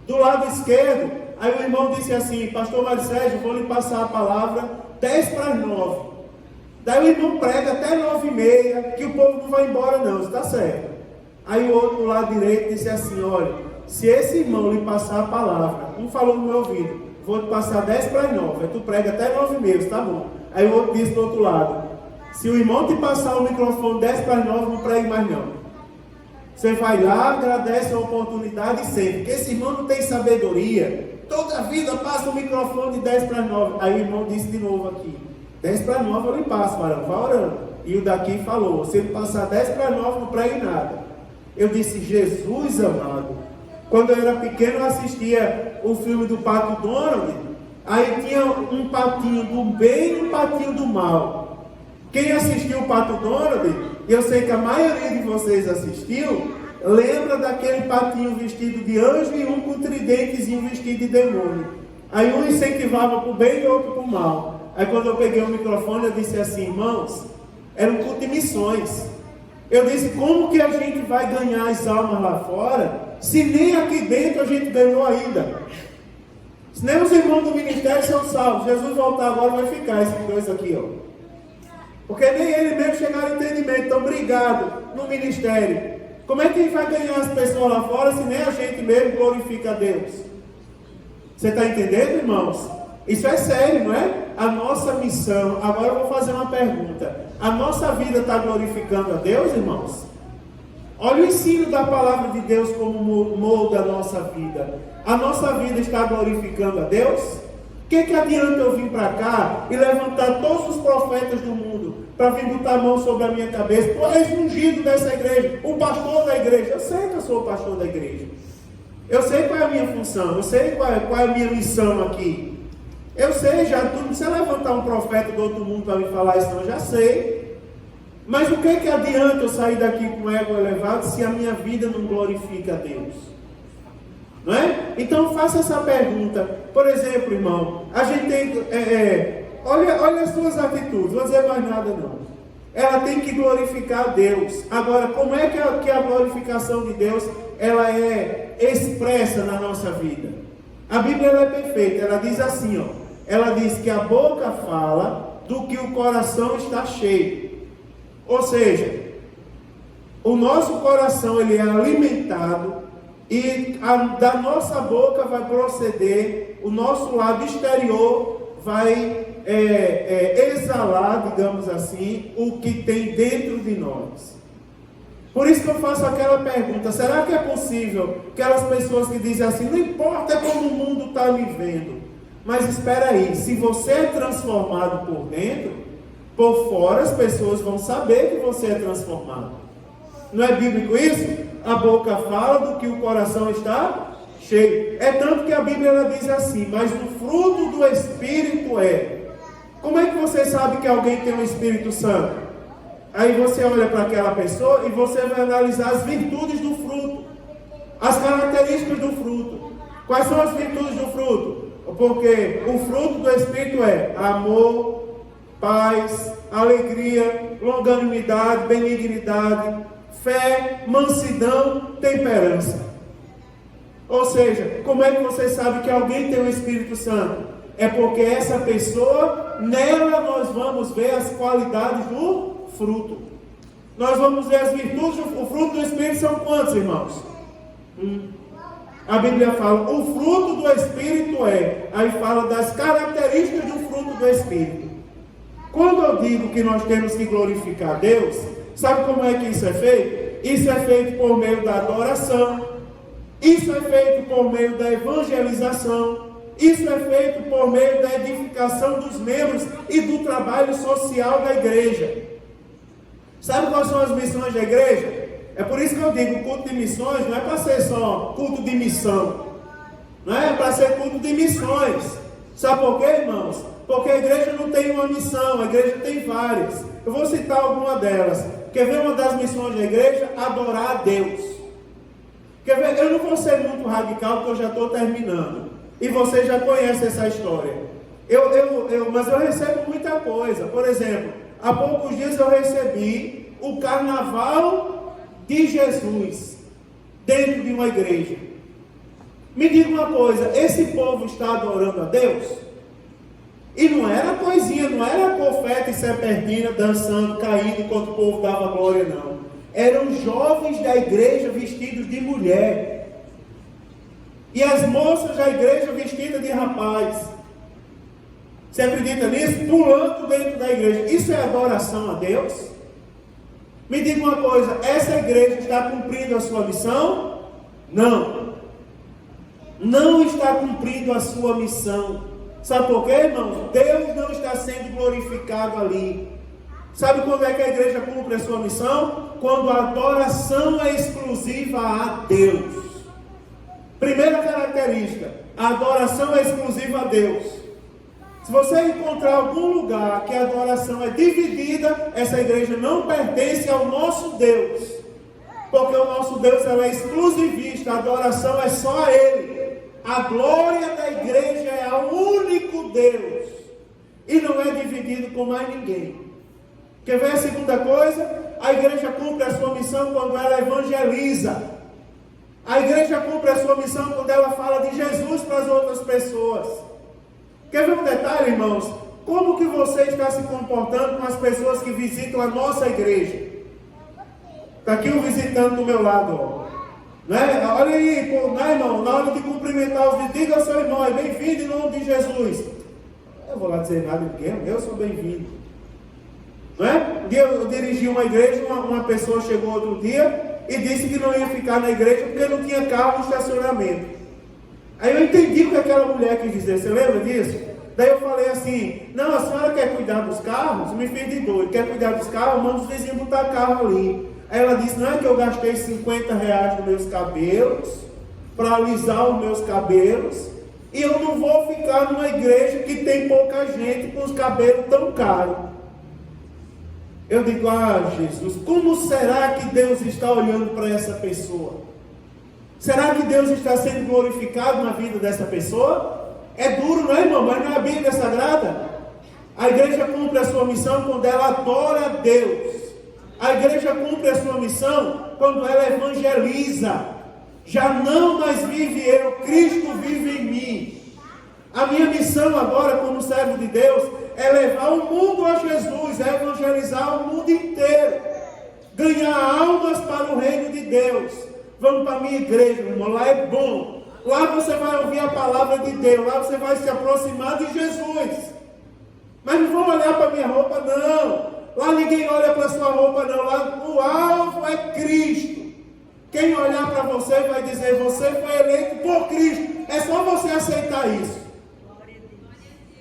Do lado esquerdo, aí o irmão disse assim, pastor Mário Sérgio, vou lhe passar a palavra 10 para as 9. Daí o irmão prega até 9h30, que o povo não vai embora não, está certo. Aí o outro do lado direito disse assim, olha, se esse irmão lhe passar a palavra, um falou no meu ouvido, vou te passar 10 para as 9, aí tu prega até 9h30, tá bom. Aí o outro disse do outro lado, se o irmão te passar o microfone 10 para as 9, não pregue mais não. Você vai lá, agradece a oportunidade sempre. Porque esse irmão não tem sabedoria. Toda a vida passa o microfone de 10 para as 9. Aí o irmão disse de novo aqui. 10 para as 9 eu lhe passo, varão. Vai orando. E o daqui falou, se ele passar 10 para as 9, não pregue nada. Eu disse, Jesus amado. Quando eu era pequeno, eu assistia o filme do Pato Donald. Aí tinha um patinho do bem e um patinho do mal. Quem assistiu o Pato Donald... Eu sei que a maioria de vocês assistiu, lembra daquele patinho vestido de anjo e um com tridentezinho vestido de demônio. Aí um incentivava para o bem e outro para o mal. Aí quando eu peguei o microfone, eu disse assim, irmãos, era um culto de missões. Eu disse, como que a gente vai ganhar as almas lá fora, se nem aqui dentro a gente ganhou ainda? Se nem os irmãos do ministério são salvos. Jesus voltar agora vai ficar esses dois aqui, ó. Porque nem ele mesmo chegaram ao entendimento. Então, obrigado no ministério. Como é que vai ganhar as pessoas lá fora se nem a gente mesmo glorifica a Deus? Você está entendendo, irmãos? Isso é sério, não é? A nossa missão. Agora eu vou fazer uma pergunta. A nossa vida está glorificando a Deus, irmãos? Olha o ensino da palavra de Deus como molda a nossa vida. A nossa vida está glorificando a Deus? O que adianta eu vir para cá e levantar todos os profetas do mundo para vir botar a mão sobre a minha cabeça? Tu és ungido dessa igreja, o pastor da igreja. Eu sei que eu sou o pastor da igreja. Eu sei qual é a minha função, eu sei qual é a minha missão aqui. Eu sei já, tu não precisa levantar um profeta do outro mundo para me falar isso, não, eu já sei. Mas o que adianta eu sair daqui com o ego elevado se a minha vida não glorifica a Deus? Não é? Então faça essa pergunta. Por exemplo, irmão, a gente tem... olha as suas atitudes, não vou dizer mais nada não. Ela tem que glorificar a Deus. Agora, como é que a glorificação de Deus ela é expressa na nossa vida? A Bíblia ela é perfeita, ela diz assim, ó. Ela diz que a boca fala do que o coração está cheio. Ou seja, o nosso coração ele é alimentado e da nossa boca vai proceder, o nosso lado exterior vai exalar, digamos assim, o que tem dentro de nós. Por isso que eu faço aquela pergunta, será que é possível aquelas pessoas que dizem assim, não importa como o mundo está me vendo, mas espera aí, se você é transformado por dentro, por fora as pessoas vão saber que você é transformado. Não é bíblico isso? A boca fala do que o coração está cheio. É tanto que a Bíblia ela diz assim, mas o fruto do Espírito é. Como é que você sabe que alguém tem um Espírito Santo? Aí você olha para aquela pessoa e você vai analisar as virtudes do fruto. As características do fruto. Quais são as virtudes do fruto? Porque o fruto do Espírito é amor, paz, alegria, longanimidade, benignidade, fé, mansidão, temperança. Ou seja, como é que você sabe que alguém tem o Espírito Santo? É porque essa pessoa, nela nós vamos ver as qualidades do fruto. Nós vamos ver as virtudes, o fruto do Espírito são quantos, irmãos? A Bíblia fala, o fruto do Espírito é, aí fala das características do fruto do Espírito. Quando eu digo que nós temos que glorificar Deus, sabe como é que isso é feito? Isso é feito por meio da adoração, isso é feito por meio da evangelização, isso é feito por meio da edificação dos membros e do trabalho social da igreja. Sabe quais são as missões da igreja? É por isso que eu digo, culto de missões não é para ser só culto de missão, não é para ser culto de missões. Sabe por quê, irmãos? Porque a igreja não tem uma missão, a igreja tem várias. Eu vou citar alguma delas. Quer ver uma das missões da igreja? Adorar a Deus. Quer ver? Eu não vou ser muito radical, porque eu já estou terminando. E você já conhece essa história. Mas eu recebo muita coisa. Por exemplo, há poucos dias eu recebi o carnaval de Jesus dentro de uma igreja. Me diga uma coisa, esse povo está adorando a Deus? E não era coisinha, não era confete e serpentina dançando, caindo enquanto o povo dava glória, não. Eram jovens da igreja vestidos de mulher. E as moças da igreja vestidas de rapaz. Você acredita nisso? Pulando dentro da igreja. Isso é adoração a Deus? Me diga uma coisa, essa igreja está cumprindo a sua missão? Não. Não está cumprindo a sua missão. Sabe por quê, irmãos? Deus não está sendo glorificado ali. Sabe quando é que a igreja cumpre a sua missão? Quando a adoração é exclusiva a Deus. Primeira característica, a adoração é exclusiva a Deus. Se você encontrar algum lugar que a adoração é dividida, essa igreja não pertence ao nosso Deus. Porque o nosso Deus ela é exclusivista, a adoração é só a Ele. A glória da igreja é ao único Deus. E não é dividido com mais ninguém. Quer ver a segunda coisa? A igreja cumpre a sua missão quando ela evangeliza. A igreja cumpre a sua missão quando ela fala de Jesus para as outras pessoas. Quer ver um detalhe, irmãos? Como que você está se comportando com as pessoas que visitam a nossa igreja? Está aqui um visitante do meu lado, ó. Né? Olha aí, pô, né, irmão? Na hora de cumprimentar os, diga ao seu irmão, bem-vindo em nome de Jesus. Eu vou lá dizer nada de ninguém, eu sou bem-vindo. Não é? Um dia eu dirigi uma igreja, uma pessoa chegou outro dia e disse que não ia ficar na igreja porque não tinha carro no estacionamento. Aí eu entendi o que aquela mulher quis dizer, você lembra disso? Daí eu falei assim, não, a senhora quer cuidar dos carros? Me fez de doido, quer cuidar dos carros? Manda os vizinhos botar carro ali. Aí ela disse, não é que eu gastei R$50 nos meus cabelos, para alisar os meus cabelos, e eu não vou ficar numa igreja que tem pouca gente com os cabelos tão caros. Eu digo, Jesus, como será que Deus está olhando para essa pessoa? Será que Deus está sendo glorificado na vida dessa pessoa? É duro, não é, irmão? Mas não é a Bíblia Sagrada? A igreja cumpre a sua missão quando ela adora a Deus. A igreja cumpre a sua missão quando ela evangeliza. Já não mais vive eu, Cristo vive em mim. A minha missão agora como servo de Deus é levar o mundo a Jesus, é evangelizar o mundo inteiro, ganhar almas para o reino de Deus. Vamos para a minha igreja, irmão, lá é bom. Lá você vai ouvir a palavra de Deus, lá você vai se aproximar de Jesus. Mas não vão olhar para a minha roupa, não. Lá ninguém olha para a sua roupa, não. Lá o alvo é Cristo. Quem olhar para você vai dizer, você foi eleito por Cristo. É só você aceitar isso.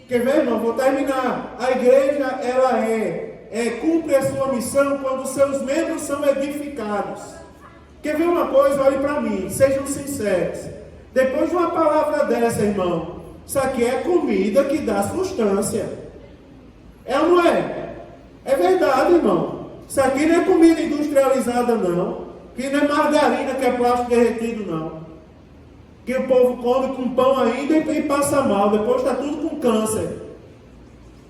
Quer ver, irmão? Vou terminar. A igreja, ela cumpre a sua missão quando seus membros são edificados. Quer ver uma coisa? Olhe para mim, sejam sinceros. Depois de uma palavra dessa, irmão, isso aqui é comida que dá sustância. É ou não é? É verdade, irmão. Isso aqui não é comida industrializada, não. Que não é margarina que é plástico derretido, não. Que o povo come com pão ainda e passa mal. Depois está tudo com câncer.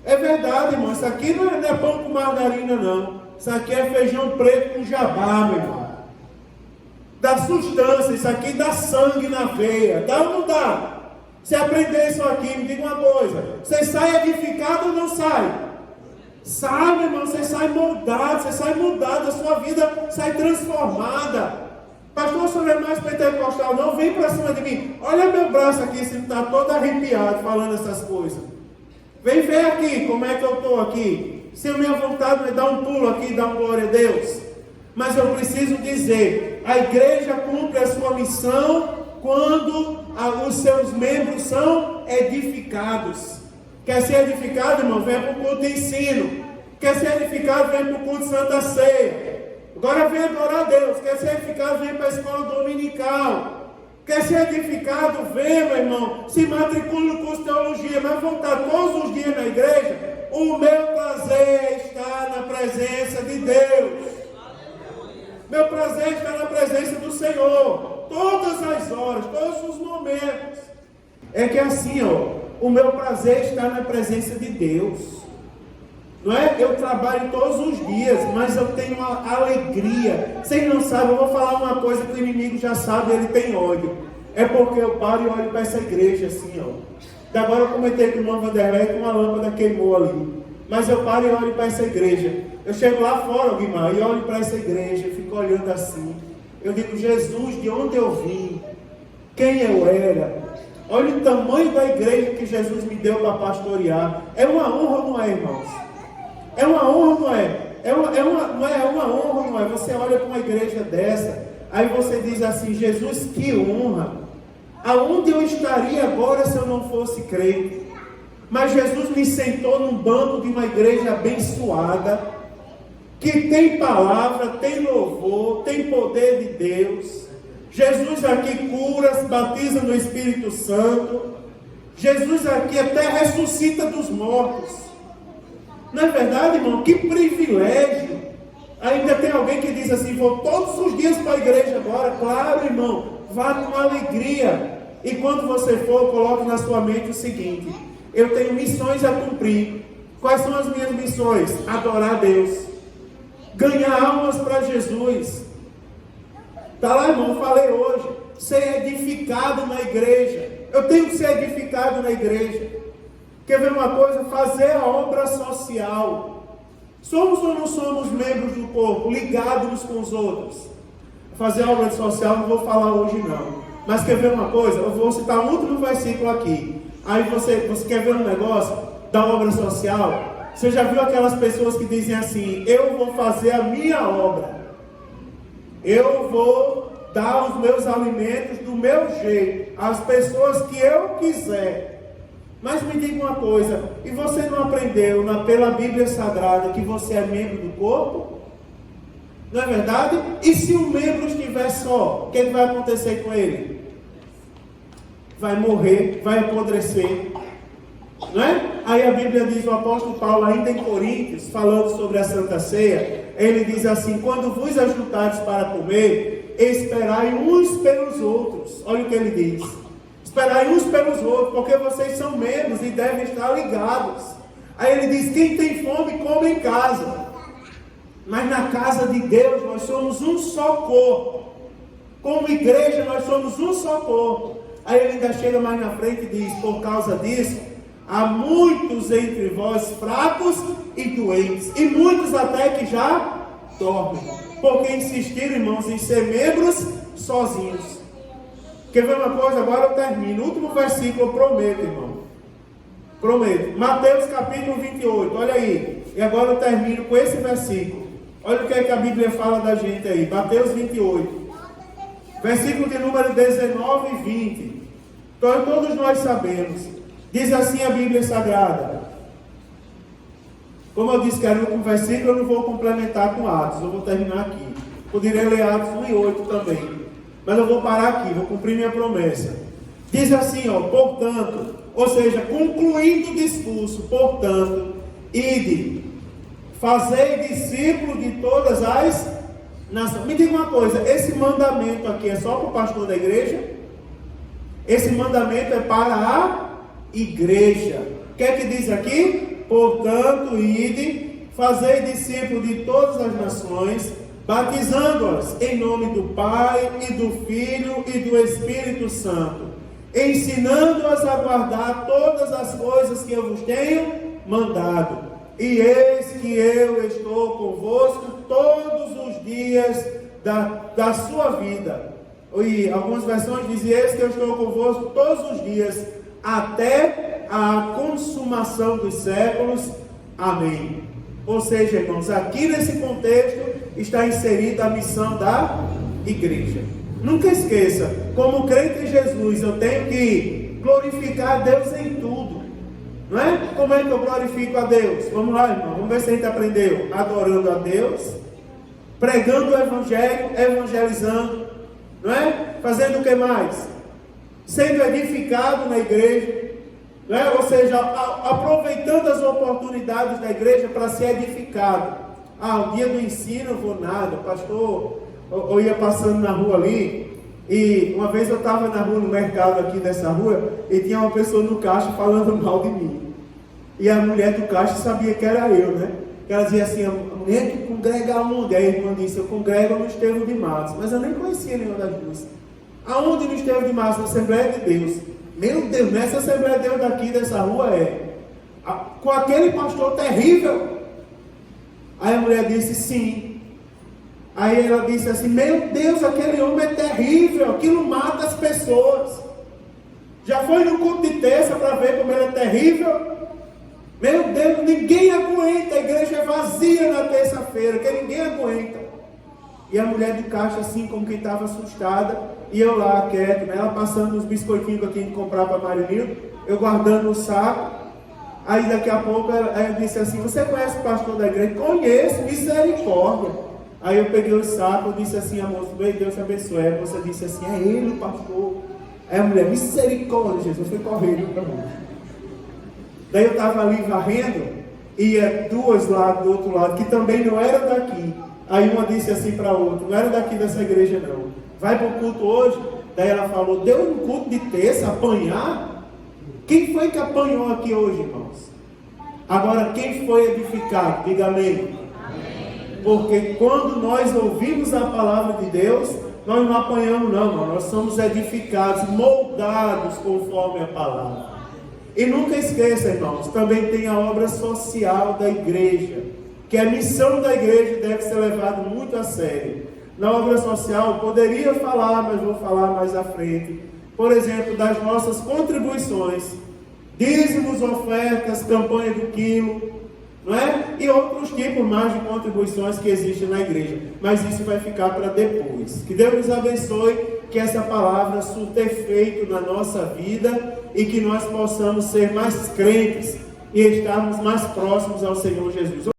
É verdade, irmão. Isso aqui não é pão com margarina, não. Isso aqui é feijão preto com jabá, meu irmão. Dá sustância. Isso aqui dá sangue na veia. Dá ou não dá? Se aprender isso aqui, me diga uma coisa. Você sai edificado ou não sai? Sai, meu irmão, você sai moldado, você sai mudado, a sua vida sai transformada. Pastor, o senhor é mais pentecostal, não? Vem para cima de mim. Olha meu braço aqui, se está todo arrepiado falando essas coisas. Vem ver aqui como é que eu estou aqui. Se a minha vontade é dar um pulo aqui e dar uma glória a Deus. Mas eu preciso dizer, a igreja cumpre a sua missão quando os seus membros são edificados. Quer ser edificado, irmão? Vem para o culto de ensino. Quer ser edificado? Vem para o culto de Santa Ceia. Agora vem adorar a Deus. Quer ser edificado? Vem para a escola dominical. Quer ser edificado? Vem, meu irmão. Se matricule no curso de teologia. Mas vão estar todos os dias na igreja. O meu prazer é estar na presença de Deus. Meu prazer está na presença do Senhor. Todas as horas, todos os momentos. É que assim, ó. O meu prazer está na presença de Deus. Não é? Eu trabalho todos os dias, mas eu tenho uma alegria. Vocês não sabem, eu vou falar uma coisa que o inimigo já sabe, ele tem ódio. É porque eu paro e olho para essa igreja assim, ó. Da agora eu comentei com o irmão Vanderlei que uma lâmpada queimou ali. Mas eu paro e olho para essa igreja. Eu chego lá fora, Guimar, e olho para essa igreja, fico olhando assim. Eu digo, Jesus, de onde eu vim? Quem eu era? Olha o tamanho da igreja que Jesus me deu para pastorear. É uma honra ou não é, irmãos? É uma honra ou não é? É uma honra ou não é? Você olha para uma igreja dessa, aí você diz assim, Jesus, que honra. Aonde eu estaria agora se eu não fosse crente? Mas Jesus me sentou num banco de uma igreja abençoada, que tem palavra, tem louvor, tem poder de Deus. Jesus aqui cura, batiza no Espírito Santo. Jesus aqui até ressuscita dos mortos. Não é verdade, irmão? Que privilégio. Ainda tem alguém que diz assim, vou todos os dias para a igreja agora. Claro, irmão, vá com alegria. E quando você for, coloque na sua mente o seguinte, eu tenho missões a cumprir. Quais são as minhas missões? Adorar a Deus, ganhar almas para Jesus. Está lá, irmão, falei hoje, ser edificado na igreja. Eu tenho que ser edificado na igreja. Quer ver uma coisa? Fazer a obra social. Somos ou não somos membros do corpo, ligados uns com os outros? Fazer a obra social não vou falar hoje não. Mas quer ver uma coisa? Eu vou citar o último versículo aqui. Aí você quer ver um negócio da obra social? Você já viu aquelas pessoas que dizem assim: eu vou fazer a minha obra, eu vou dar os meus alimentos do meu jeito, às pessoas que eu quiser. Mas me diga uma coisa, e você não aprendeu pela Bíblia Sagrada que você é membro do corpo? Não é verdade? E se um membro estiver só, o que vai acontecer com ele? Vai morrer, vai apodrecer. Não é? Aí a Bíblia diz, o apóstolo Paulo, ainda em Coríntios, falando sobre a Santa Ceia, ele diz assim: quando vos ajuntares para comer, esperai uns pelos outros. Olha o que ele diz: esperai uns pelos outros, porque vocês são membros e devem estar ligados. Aí ele diz: quem tem fome, come em casa. Mas na casa de Deus nós somos um só corpo. Como igreja nós somos um só corpo. Aí ele ainda chega mais na frente e diz: por causa disso, há muitos entre vós fracos e doentes, e muitos até que já dormem, porque insistiram, irmãos, em ser membros sozinhos. Quer ver uma coisa? Agora eu termino. O último versículo, eu prometo, irmão. Prometo. Mateus capítulo 28, olha aí. E agora eu termino com esse versículo. Olha o que é que a Bíblia fala da gente aí. Mateus 28. Versículo de número 19 e 20. Então todos nós sabemos. Diz assim a Bíblia Sagrada. Como eu disse que era o último versículo, eu não vou complementar com Atos. Eu vou terminar aqui. Poderia ler Atos 1 e 8 também. Mas eu vou parar aqui, vou cumprir minha promessa. Diz assim, ó, portanto, ou seja, concluindo o discurso, portanto, ide, fazei discípulos de todas as nações. Me diga uma coisa, esse mandamento aqui é só para o pastor da igreja? Esse mandamento é para a igreja. O que é que diz aqui? Portanto, ide, fazei discípulos de todas as nações, batizando-as em nome do Pai, e do Filho, e do Espírito Santo, ensinando-as a guardar todas as coisas que eu vos tenho mandado. E eis que eu estou convosco todos os dias da sua vida. E algumas versões dizem: eis que eu estou convosco todos os dias, até a consumação dos séculos. Amém. Ou seja, irmãos, aqui nesse contexto está inserida a missão da igreja. Nunca esqueça, como crente em Jesus, eu tenho que glorificar a Deus em tudo. Não é? Como é que eu glorifico a Deus? Vamos lá, irmão, vamos ver se a gente aprendeu. Adorando a Deus, pregando o Evangelho, evangelizando, não é? Fazendo o que mais? Sendo edificado na igreja. Ou seja, aproveitando as oportunidades da igreja para ser edificado. O dia do ensino eu vou nada, pastor. Eu ia passando na rua ali, e uma vez eu estava na rua, no mercado aqui dessa rua, e tinha uma pessoa no caixa falando mal de mim. E a mulher do caixa sabia que era eu, né? Ela dizia assim: a mulher que congrega onde? Aí a irmã disse: eu congrego no Estevão de Matos. Mas eu nem conhecia nenhuma das duas. Aonde no Estevão de Matos? Na Assembleia de Deus. Meu Deus, nessa Assembleia de Deus daqui dessa rua com aquele pastor terrível. Aí a mulher disse: sim. Aí ela disse assim: meu Deus, aquele homem é terrível, aquilo mata as pessoas. Já foi no culto de terça para ver como ele é terrível? Meu Deus, ninguém aguenta, a igreja é vazia na terça-feira, que ninguém aguenta. E a mulher do caixa assim, como quem estava assustada, e eu lá quieto, né? Ela passando os biscoitinhos que eu tinha que comprar para Marinildo, eu guardando o saco. Aí daqui a pouco ela disse assim: você conhece o pastor da igreja? Conheço, misericórdia. Aí eu peguei o saco, eu disse assim: a moça, Deus te abençoe. Aí você disse assim: é ele o pastor. Aí a mulher: misericórdia, Jesus, foi correndo para mim. Daí eu estava ali varrendo, e duas lá do outro lado, que também não eram daqui. Aí uma disse assim para a outra: não era daqui dessa igreja não, vai para o culto hoje? Daí ela falou: deu um culto de terça, apanhar? Quem foi que apanhou aqui hoje, irmãos? Agora, quem foi edificado? Diga amém. Porque quando nós ouvimos a palavra de Deus, nós não apanhamos não, irmão. Nós somos edificados, moldados conforme a palavra. E nunca esqueça, irmãos, também tem a obra social da igreja, que a missão da igreja deve ser levada muito a sério. Na obra social, poderia falar, mas vou falar mais à frente, por exemplo, das nossas contribuições, dízimos, ofertas, campanha do quilo, não é? E outros tipos mais de contribuições que existem na igreja. Mas isso vai ficar para depois. Que Deus nos abençoe, que essa palavra surta efeito na nossa vida e que nós possamos ser mais crentes e estarmos mais próximos ao Senhor Jesus.